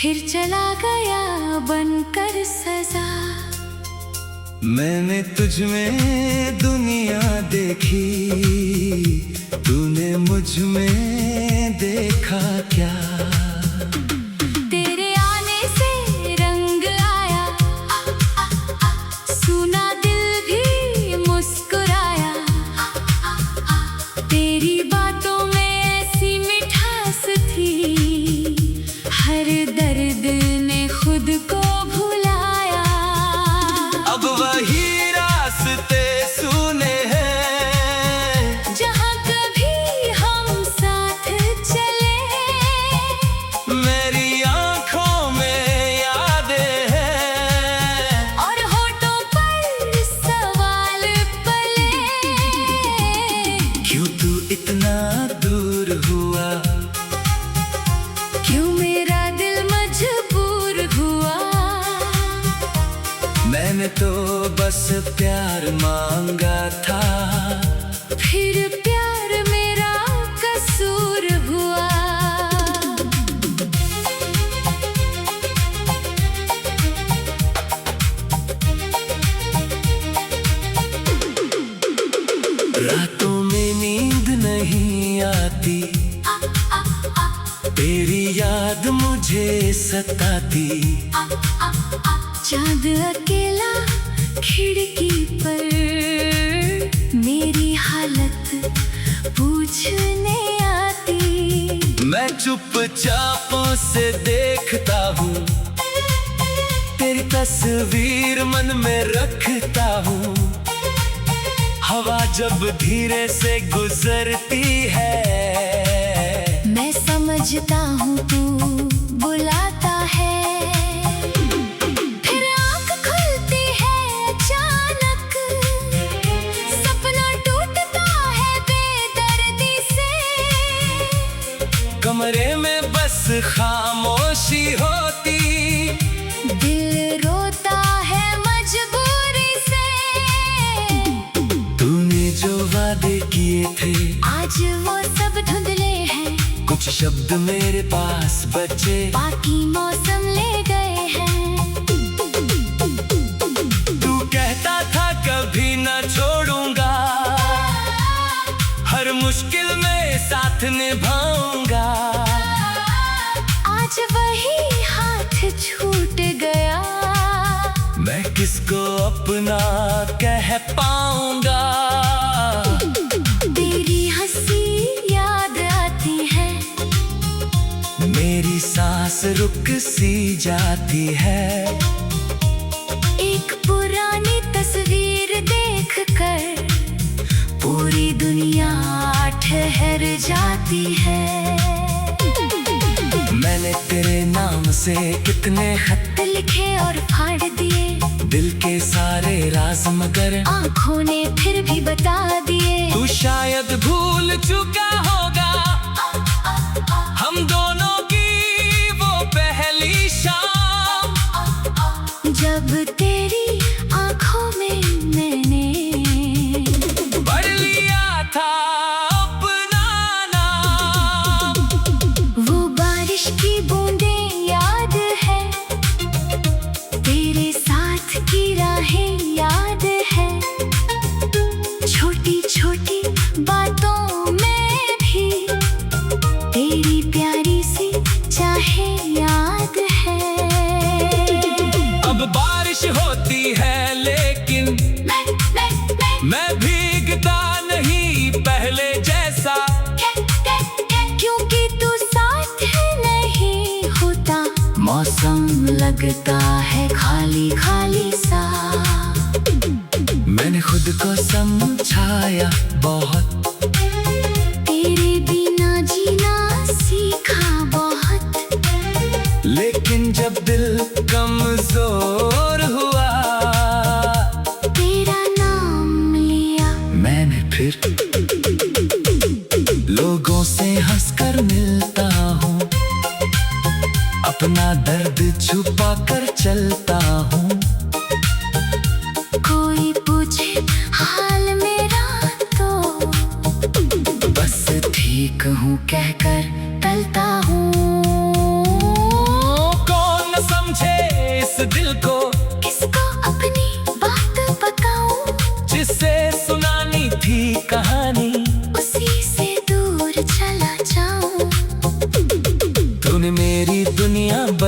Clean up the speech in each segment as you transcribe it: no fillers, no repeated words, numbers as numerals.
फिर चला गया बनकर सजा। मैंने तुझ में दुनिया देखी, तूने मुझ में देखा क्या? तेरे आने से रंग आया, सुना दिल भी मुस्कुराया। तेरी बातों में ऐसी मिठास थी, हर दर्द ने खुद को भुलाया। अब वही रास्ते सुने हैं जहाँ कभी हम साथ चले, मेरी आंखों में यादें हैं और होठों पर सवाल पले। क्यों तू इतना दूर हुआ, क्यों मेरा दिल मजबूर हुआ। मैंने तो बस प्यार मांगा था, फिर प्यार मेरा कसूर हुआ। रातों में नींद नहीं आती, तेरी याद मुझे सताती। चांद अकेला खिड़की पर मेरी हालत पूछने आती। मैं चुपचापों से देखता हूँ, तेरी तस्वीर मन में रखता हूँ। हवा जब धीरे से गुजरती है, मैं समझता हूँ तू बुलाता है। फिर आँख खुलती है अचानक, सपना टूटता है बेदर्दी से। कमरे में बस खामोशी होती, दिल रोता है मजबूरी से। तूने जो वादे किए थे आज वो सब धुंधले हैं, कुछ शब्द मेरे पास बचे, बाकी मौसम ले गए हैं। तू कहता था कभी न छोड़ूंगा, हर मुश्किल में साथ निभाऊंगा। आज वही हाथ छूट गया, मैं किसको अपना कह पाऊंगा। तेरी हंसी याद आती है, मेरी सांस रुक सी जाती है। एक पुरानी तस्वीर देखकर पूरी दुनिया ठहर जाती है। मैंने तेरे नाम से कितने खत लिखे और फाड़ दिए, दिल के सारे राज मगर आँखों ने फिर भी बता दिए। तू शायद भूल चुका होगा हम दोनों की वो पहली शाम, जब तेरी आँखों में मैंने पढ़ लिया था अपना नाम। वो बारिश की बूंदें याद है, तेरे साथ की राहें याद है। छोटी छोटी बातों में भी तेरी प्यारी सी चाहें याद है। अब बारिश होती है लेकिन मैं भीगता नहीं पहले जैसा, क्योंकि तू साथ नहीं होता, मौसम लगता है खाली खाली सा। मैंने खुद को समझाया बहुत, तेरे बिना जीना सीखा बहुत। लेकिन जब दिल कमजोर हुआ, तेरा नाम लिया, मैंने फिर लोगों से हंसकर मिलता हूँ, अपना दर्द छुपा कर चलता हूँ। कोई पूछे हाल मेरा तो ठीक हूँ कहकर टलता हूँ।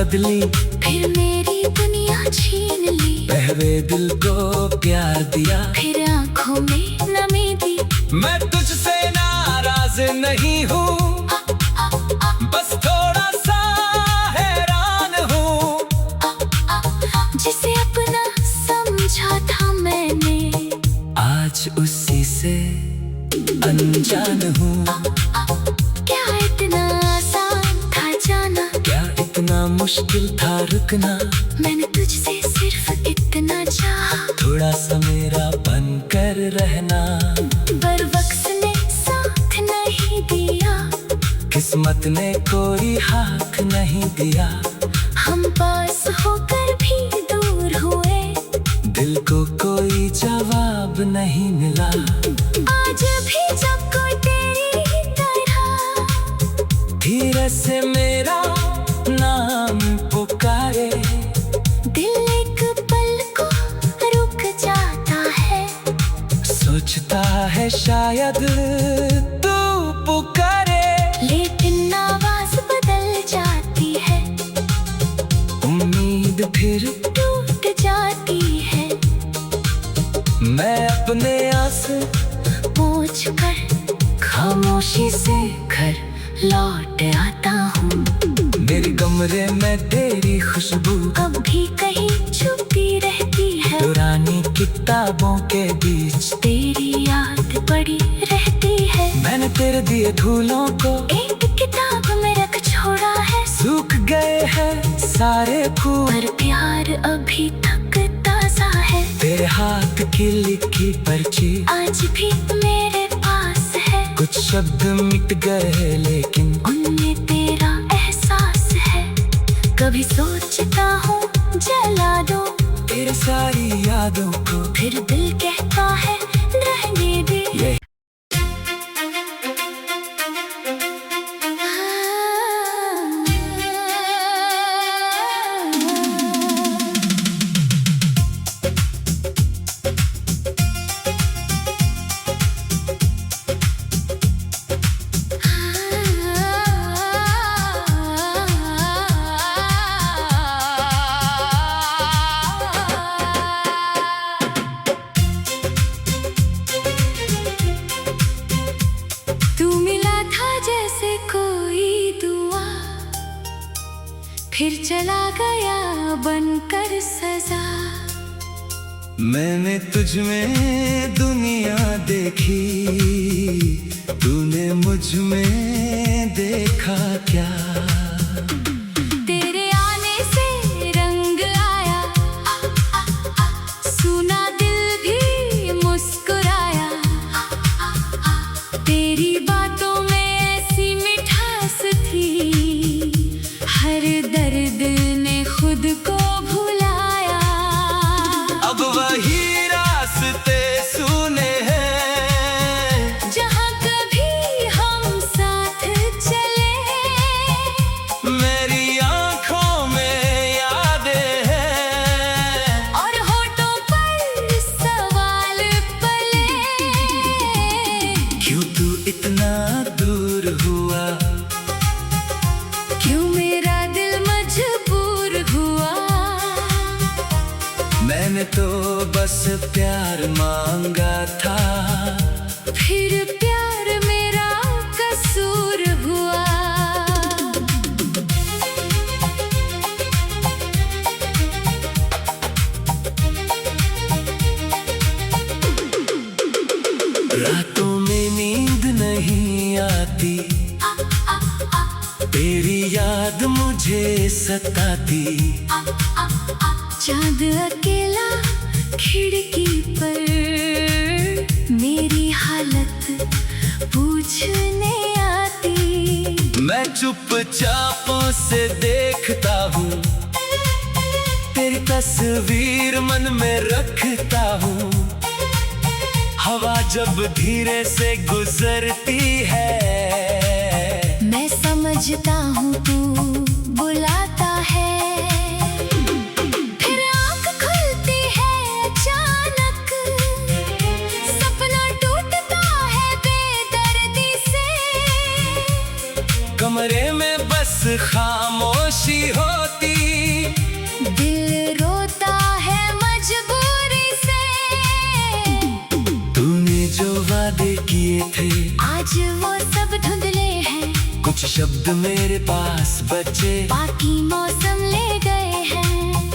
बदली, फिर मेरी दुनिया छीन ली। बहरे दिल को प्यार दिया, फिर आंखों में नमी दी। मैं तुझसे नाराज नहीं हूँ, बस थोड़ा सा हैरान हूँ। जिसे अपना समझा था मैंने, आज उसी से अनजान हूँ। क्या इतना आसान था जाना, क्या इतना मुश्किल था रुकना। मैंने तुझसे सिर्फ इतना चाहा, थोड़ा सा मेरा बनकर रहना। पर वक्त ने साथ नहीं दिया, किस्मत ने कोई हाथ नहीं दिया। हम पास होकर भी दूर हुए, दिल को कोई जवाब नहीं मिला। आज भी जब कोई तेरी ही तरह धीरे से मेरा नाम पुकारे, दिल एक पल को रुक जाता है। सोचता है शायद तू पुकारे, लेकिन आवाज बदल जाती है, उम्मीद फिर टूट जाती है। मैं अपने आस पूछ कर खामोशी से घर लौट आता हूँ। मेरे कमरे में तेरी खुशबू अब भी कहीं छुपी रहती है, पुरानी किताबों के बीच तेरी याद पड़ी रहती है। मैंने तेरे दिए धूलों को एक किताब में रख छोड़ा है, सूख गए हैं सारे फूल, पर प्यार अभी तक ताजा है। तेरे हाथ की लिखी पर्ची आज भी मेरे पास है, कुछ शब्द मिट गए लेकिन उनमें तेरा एहसास है। कभी सोचता हूँ जला दो तेरे सारी यादों को, फिर दिल कहता है रहने दे। ये तू मिला था जैसे कोई दुआ, फिर चला गया बनकर सजा। मैंने तुझ में दुनिया देखी, तूने मुझ में देखा क्या। तेरे आने से रंग आया, सुना दिल भी मुस्कुराया। तेरी बातों में ऐसी मिठास थी, हर दर्द ने खुद को भुलाया। अब वही रास्ते सुने हैं जहाँ कभी हम साथ चले, मेरी आंखों में यादें हैं और होठों पर सवाल पले। क्यों तू इतना दूर हुआ, क्यों मेरा दिल मजबूर हुआ। मैंने तो बस प्यार मांगा था, फिर प्यार मेरा कसूर हुआ। रातों में नींद नहीं आती, तेरी याद मुझे सताती। चांद अकेला खिड़की पर मेरी हालत पूछने आती। मैं चुपचापों से देखता हूँ, तेरी तस्वीर मन में रखता हूँ। हवा जब धीरे से गुजरती है, मैं समझता हूँ तू बुलाता है। फिर आँख खुलती है अचानक, सपना टूटता है बेदर्दी से। कमरे में बस खामोशी होती आज वो सब धुंधले हैं, कुछ शब्द मेरे पास बचे, बाकी मौसम ले गए हैं।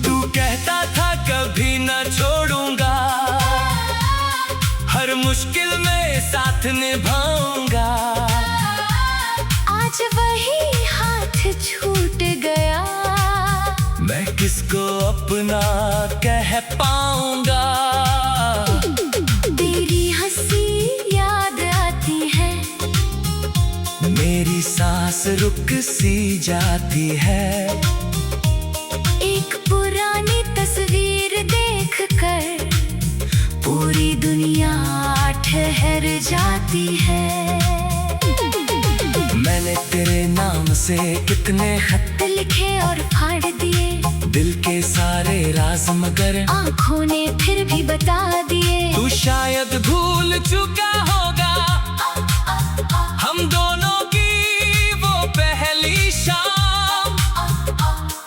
तू कहता था कभी न छोड़ूंगा, हर मुश्किल में साथ निभाऊंगा। आज वही हाथ छूट गया, मैं किसको अपना कह पाऊंगा। तेरी हंसी याद आती है, मेरी सांस रुक सी जाती है। एक पुरानी तस्वीर देखकर पूरी दुनिया ठहर जाती है। मैंने तेरे नाम से कितने खत लिखे और फाड़ दिए, दिल के सारे राज मगर आँखों ने फिर भी बता दिए। तू शायद भूल चुका होगा हम दोनों की वो पहली शाम,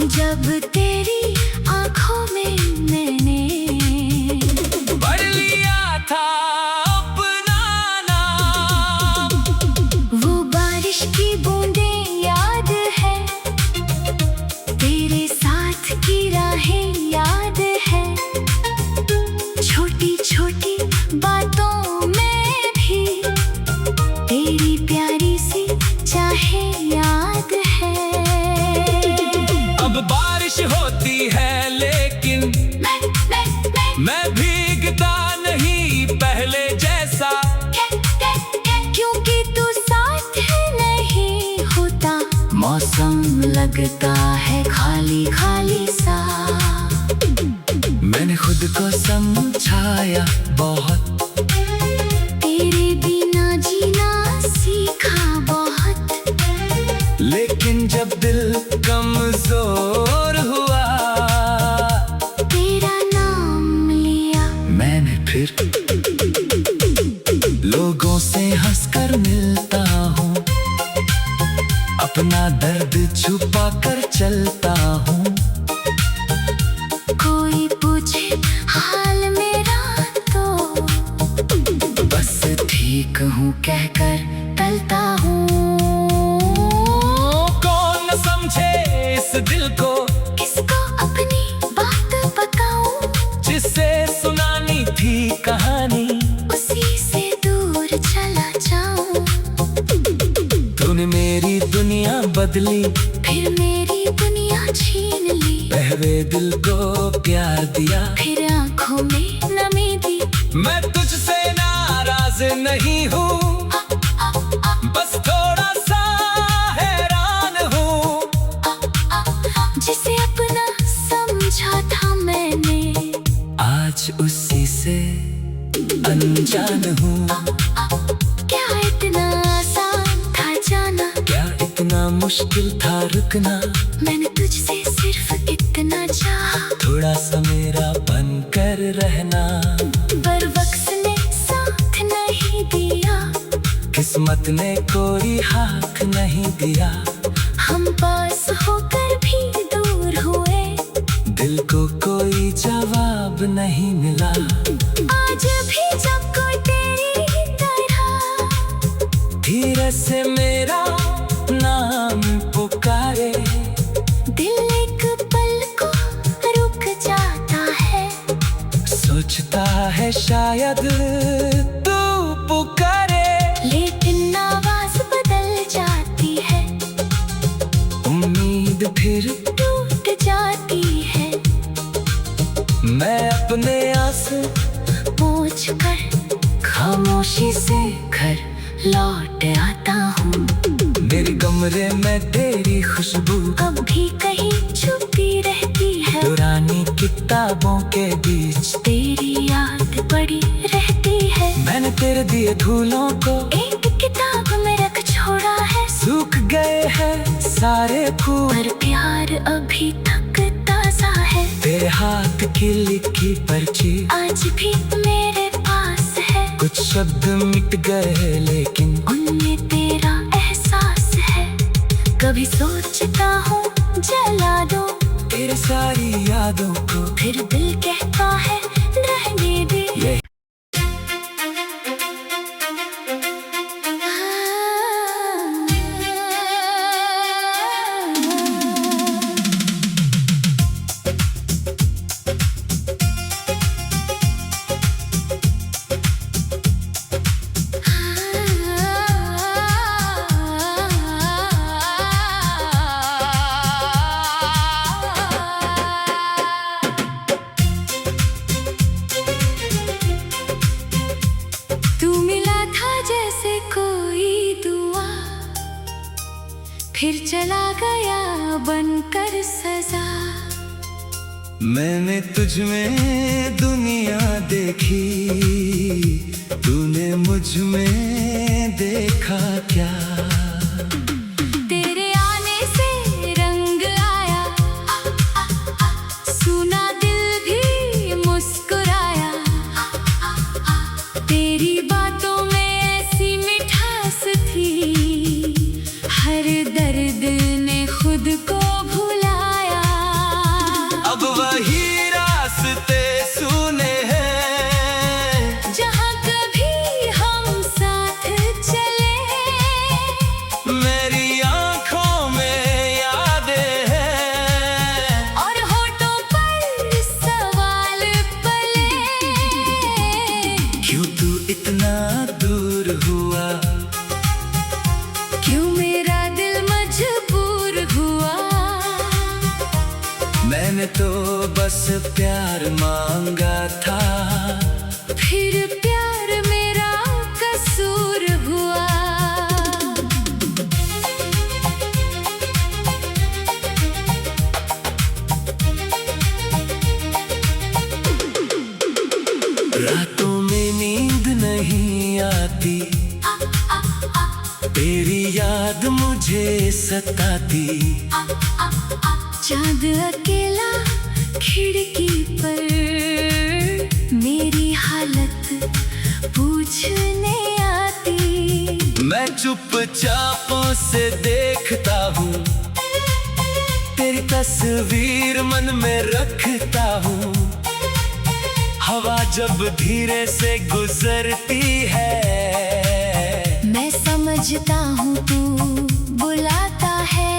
जब तेरी आँखों में मैंने पढ़ लिया था अपना नाम। वो बारिश की बूंदें याद है, तेरे साथ की राहें याद है। छोटी छोटी बातों में भी तेरी प्यारी सी चाहें याद है। अब बारिश होती है लेकिन मैं भीगता नहीं पहले जैसा, क्योंकि तू साथ नहीं होता, मौसम लगता है खाली खाली सा। मैंने खुद को समझाया बहुत, तेरे बिना जीना सीखा बहुत, लेकिन जब दिल कमजोर हुआ तेरा नाम लिया। मैंने फिर लोगों से हंसकर मिलता हूँ, अपना दर्द छुपा कर चलता हूँ। कोई पूछे हाल मेरा तो बस ठीक हूँ कहकर टलता हूँ। कौन न समझे इस दिल को, किसको अपनी बात बताऊं, जिससे सुनानी थी कहानी उसी से दूर चला जाऊं। तूने मेरी दुनिया बदली, फिर मेरी दुनिया छीन ली, बहरे दिल को प्यार दिया, फिर आँखों में नमी दी। मैं तुझसे नाराज नहीं हूँ, बस थोड़ा सा हैरान हूँ। जिसे अपना समझा था मैंने, आज उसी से अनजान हूँ। क्या इतना आसान था जाना, क्या इतना मुश्किल था रुकना, मैंने तुझसे सिर्फ इतना चाहा। थोड़ा सा मेरा बनकर रहना, पर वक्त ने साथ नहीं दिया, किस्मत ने कोई हाथ नहीं दिया। हम पास होकर भी दूर हुए, दिल को कोई जवाब नहीं मिला। आज भी जब कोई तेरी तरह धीरे से मेरा नाम पुकारे, दिल एक पल को रुक जाता है, सोचता है शायद तू पुकारे। लेकिन आवाज बदल जाती है, उम्मीद फिर टूट जाती है। मैं अपने आंसू पोंछ कर खामोशी से घर लौट आता हूँ। मेरे कमरे में तेरी खुशबू अब भी कहीं छुपी रहती है, पुरानी किताबों के बीच तेरी याद पड़ी रहती है। मैंने तेरे दिए धूलों को एक किताब में रख छोड़ा है, सूख गए हैं सारे फूल, पर प्यार अभी तक ताजा है। तेरे हाथ की लिखी पर्ची आज भी मेरे पास है, कुछ शब्द मिट गए लेकिन उनमें तेरा एहसास है। कभी सोचता हूँ जला दो तेरे सारी यादों को, फिर दिल कहता है रहने दे। फिर चला गया बनकर सजा। मैंने तुझ में दुनिया देखी, तूने मुझ में देखा क्या? तेरे आने से रंग आया, सुना दिल भी मुस्कुराया। तेरी बातों में ऐसी मिठास थी, हर दर्द ने खुद को भुलाया। अब वही रास्ते सुने हैं जहाँ कभी हम साथ चले, मेरी आंखों में यादें हैं और होठों पर सवाल पले। क्यों तू इतना दूर हुआ, क्यों मेरा दिल मजबूर हुआ। मैंने तो बस प्यार मांगा था, फिर प्यार मेरा कसूर हुआ। रातों में नींद नहीं आती, तेरी याद मुझे सताती। चाँद अकेला खिड़की पर मेरी हालत पूछने आती। मैं चुपचाप से देखता हूँ, तेरी तस्वीर मन में रखता हूँ। हवा जब धीरे से गुजरती है, मैं समझता हूँ तू बुलाता है।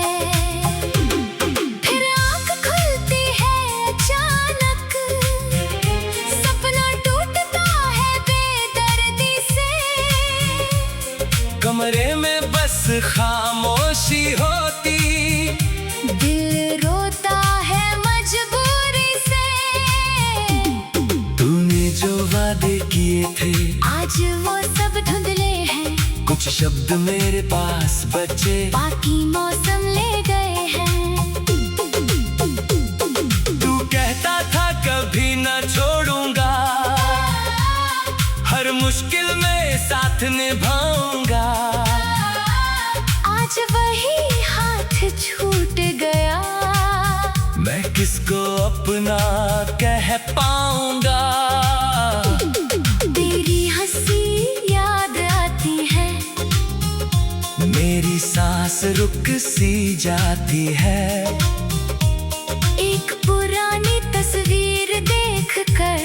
फिर आँख खुलती है अचानक, सपना टूटता है बेदर्दी से। कमरे में बस खामोशी होती, दिल रोता है मजबूरी से। तूने जो वादे किए थे आज वो सब धुंधले हैं, कुछ शब्द मेरे पास बचे, बाकी मौसम ले गए हैं। तू कहता था कभी न छोड़ूंगा, हर मुश्किल में साथ निभाऊंगा। आज वही हाथ छूट गया, मैं किसको अपना कह पाऊंगा। तेरी हंसी याद आती है, मेरी सांस रुक सी जाती है। एक पुरानी तस्वीर देखकर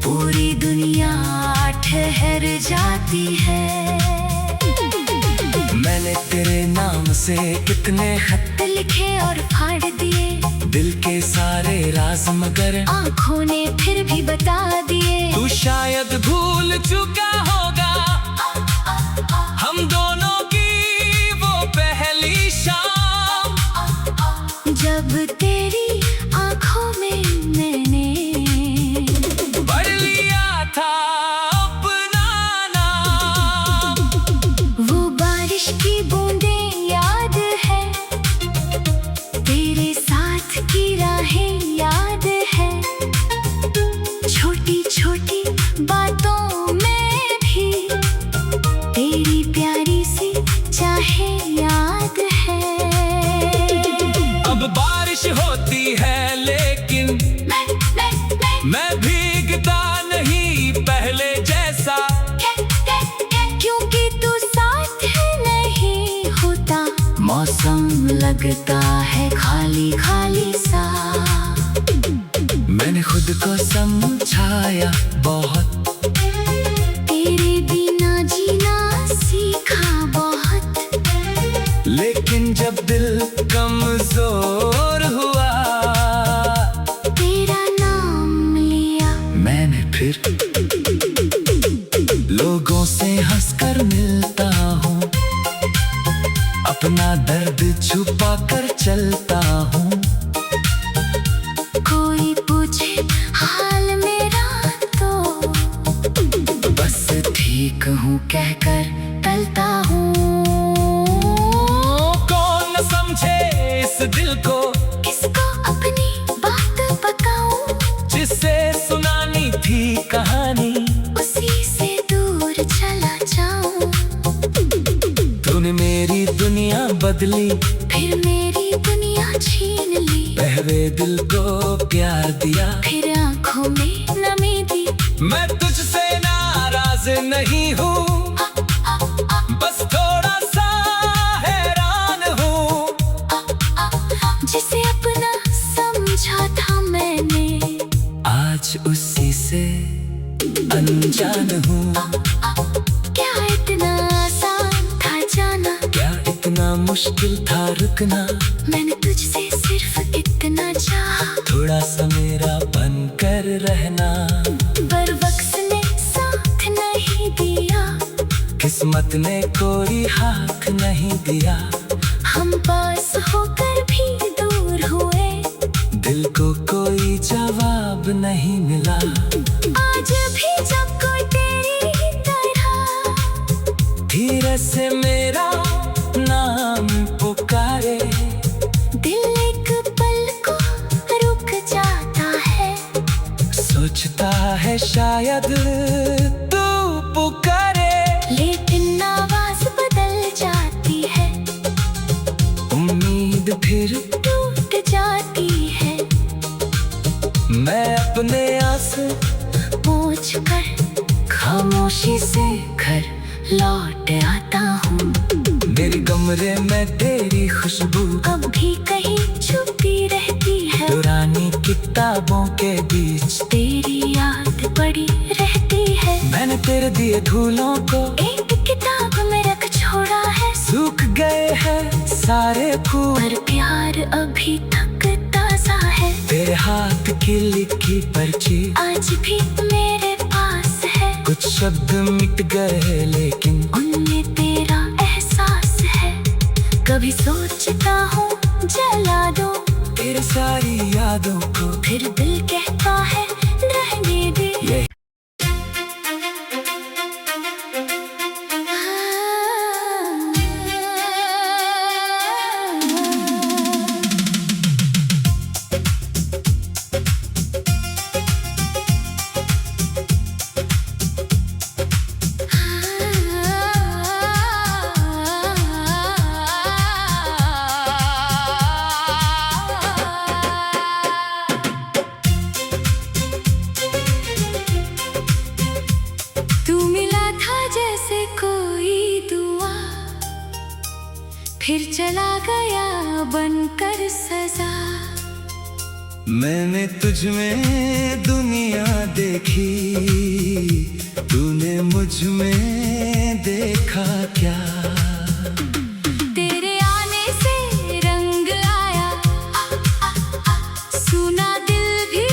पूरी दुनिया ठहर जाती है। मैंने तेरे नाम से कितने खत लिखे और फाड़ दिए, दिल के सारे राज मगर आँखों ने फिर भी बता दिए। तू शायद भूल चुका होगा हम दोनों की वो पहली शाम, जब तेरी आँखों में मैंने पढ़ लिया था अपना नाम। वो बारिश की बूंदें याद है, तेरे साथ की राहें याद है। छोटी छोटी बातों में भी तेरी प्यारी सी चाहें याद है। अब बारिश होती है लेकिन मैं भीगता नहीं पहले जैसा, क्योंकि तू साथ नहीं होता, मौसम लगता है खाली खाली सा। मैंने खुद को समझाया बहुत, तेरे बिना जीना सीखा बहुत। लेकिन जब दिल कमजोर हुआ, तेरा नाम लिया, मैंने फिर लोगों से हंसकर मिलता हूँ, अपना दर्द छुपा कर चलता हूँ। कोई पूछे हाल मेरा तो बस ठीक हूँ कहकर टलता हूँ। समझे इस दिल को, किसको अपनी बात बताऊं, जिससे सुनानी थी कहानी उसी से दूर चला जाऊं। तूने मेरी दुनिया बदली, फिर मेरी दुनिया छीन ली, बहरे दिल को प्यार दिया, फिर आंखों में नमी दी। मैं तुझसे नाराज नहीं हूँ, बस थोड़ा सा हैरान हूँ। जिसे अपना समझा था मैंने, आज उसी से अनजान हूँ। क्या इतना आसान था जाना, क्या इतना मुश्किल था रुकना, मैंने तुझसे सिर्फ इतना चाहा, थोड़ा सा मेरा बनकर रहना। पर वक्त ने साथ नहीं दिया, किस्मत ने कोई हाथ नहीं दिया, हम पास होकर भी दूर हुए, दिल को कोई जवाब नहीं मिला। आज भी जब कोई तेरी तरह धीरे से मेरा नाम पुकारे, दिल एक पल को रुक जाता है, सोचता है शायद तू पुकारे। लेकिन आवाज बदल जाती है, उम्मीद फिर टूट जाती है। मैं अपने आस पूछ कर खामोशी से घर लौट आता हूँ, मेरे कमरे में तेरी खुशबू अब भी कहीं छुपी रहती है, पुरानी किताबों के बीच तेरी याद पड़ी रहती है। मैंने तेरे दिए धूलों को एक किताब में रख छोड़ा है, सूख गए हैं सारे फूल, पर प्यार अभी तक ताजा है, तेरे हाथ की लिखी पर्ची आज भी मेरे पास है। कुछ शब्द मिट गए लेकिन उनमें तेरा एहसास है, कभी सोचता हूँ जला दो तेरे सारी यादों को, फिर दिल कहता है रहने दे। ये तू मिला था जैसे कोई दुआ, फिर चला गया बनकर सजा। मैंने तुझ में दुनिया देखी, तूने मुझ में देखा क्या। तेरे आने से रंग आया, सुना दिल भी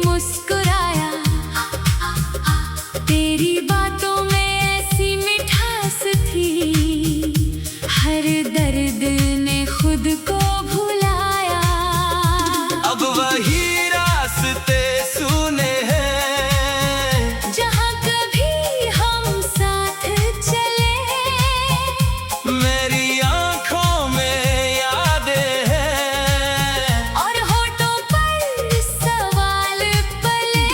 मुस्कुराया, तेरी बातों में ऐसी मिठास थी, हर दर्द ने खुद को भुलाया। अब वही रास्ते सुने हैं जहाँ कभी हम साथ चले, मेरी आंखों में यादें हैं और होठों पर सवाल पले।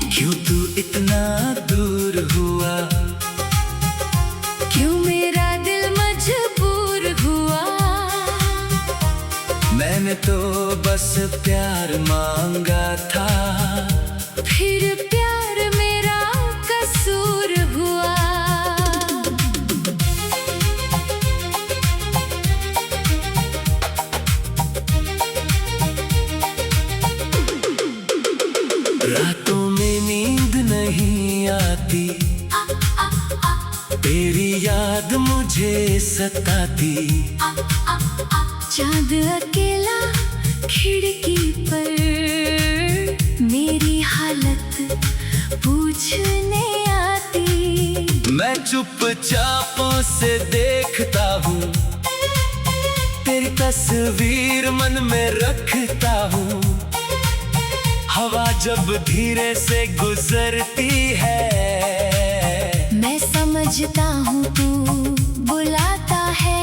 क्यों तू इतना दूर हुआ, क्यों मेरा दिल मजबूर हुआ, मैंने तो बस प्यार मांगा था, फिर प्यार मेरा कसूर हुआ। रातों में नींद नहीं आती, तेरी याद मुझे सताती, चांद अकेला खिड़की पर मेरी हालत पूछने आती। मैं चुपचापों से देखता हूँ, तेरी तस्वीर मन में रखता हूँ, हवा जब धीरे से गुजरती है, मैं समझता हूँ तू बुलाता है।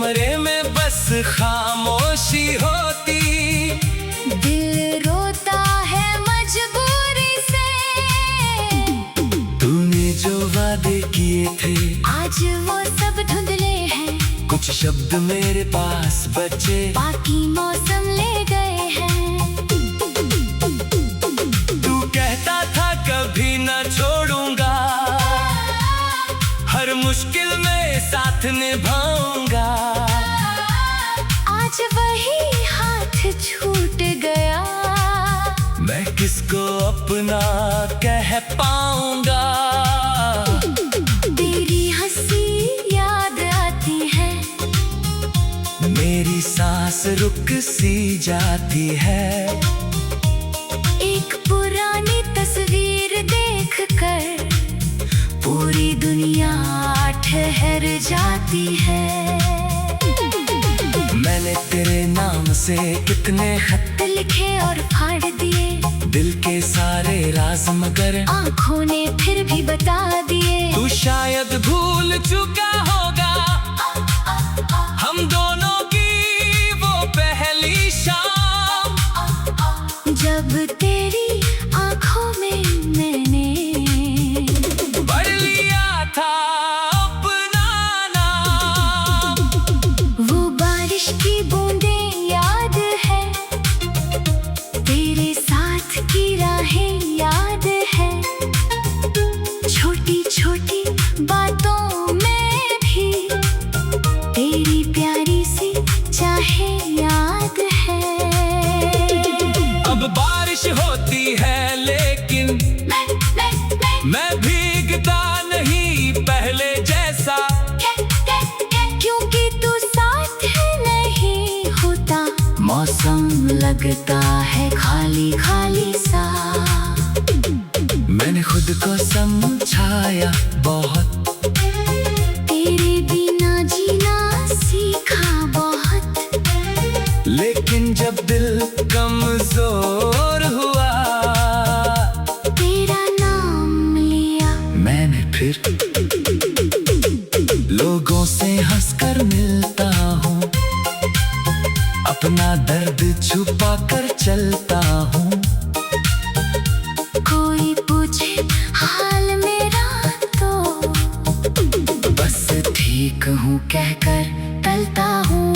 कमरे में बस खामोशी होती। दिल रोता है मजबूरी से। तूने जो वादे किए थे आज वो सब धुंधले हैं। कुछ शब्द मेरे पास बचे, बाकी मौसम ले गए हैं। तू कहता था कभी न छोड़ूंगा, हर मुश्किल में साथ निभाऊंगा। आज वही हाथ छूट गया। मैं किसको अपना कह पाऊंगा। तेरी हंसी याद आती है। मेरी सांस रुक सी जाती है। एक पुरानी तस्वीर देखकर पूरी दुनिया ठहर जाती है। मैंने तेरे नाम से कितने खत लिखे और फाड़ दिए, दिल के सारे राज, मगर आँखों ने फिर भी बता दिए। तू शायद भूल चुका होगा हम दोनों की वो पहली शाम, जब तेरी आँखों में मैंने पढ़ लिया था अपना नाम। वो बारिश की बूंदें याद है, तेरे साथ की राहें याद है। छोटी छोटी बातों में भी तेरी प्यारी सी चाहें याद है। अब बारिश होती है लेकिन मैं भीगता नहीं पहले जैसा, क्योंकि तू साथ नहीं होता। मौसम लगता है खाली खाली सा। मैंने खुद को समझाया बहुत, तेरे बिना जीना सीखा बहुत। लेकिन जब दिल कमजोर हुआ, तेरा नाम लिया मैंने फिर। लोगों से हंसकर मिलता हूँ, अपना दर्द छुपा कर चलता हूँ। कोई पूछे हाल मेरा तो बस ठीक हूँ कहकर टलता हूँ।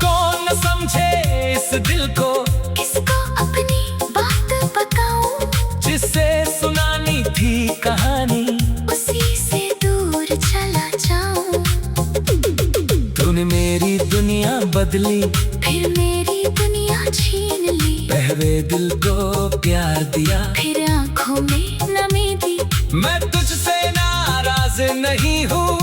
कौन न समझे इस दिल को, किसको अपनी बात बताऊं, जिससे सुनानी थी कहानी उसी से दूर चला जाऊं। तूने मेरी दुनिया बदली, फिर मेरी दुनिया छीन ली। बहरे दिल को प्यार दिया, फिर आँखों में नमी दी। मैं तुझसे नाराज नहीं हूँ।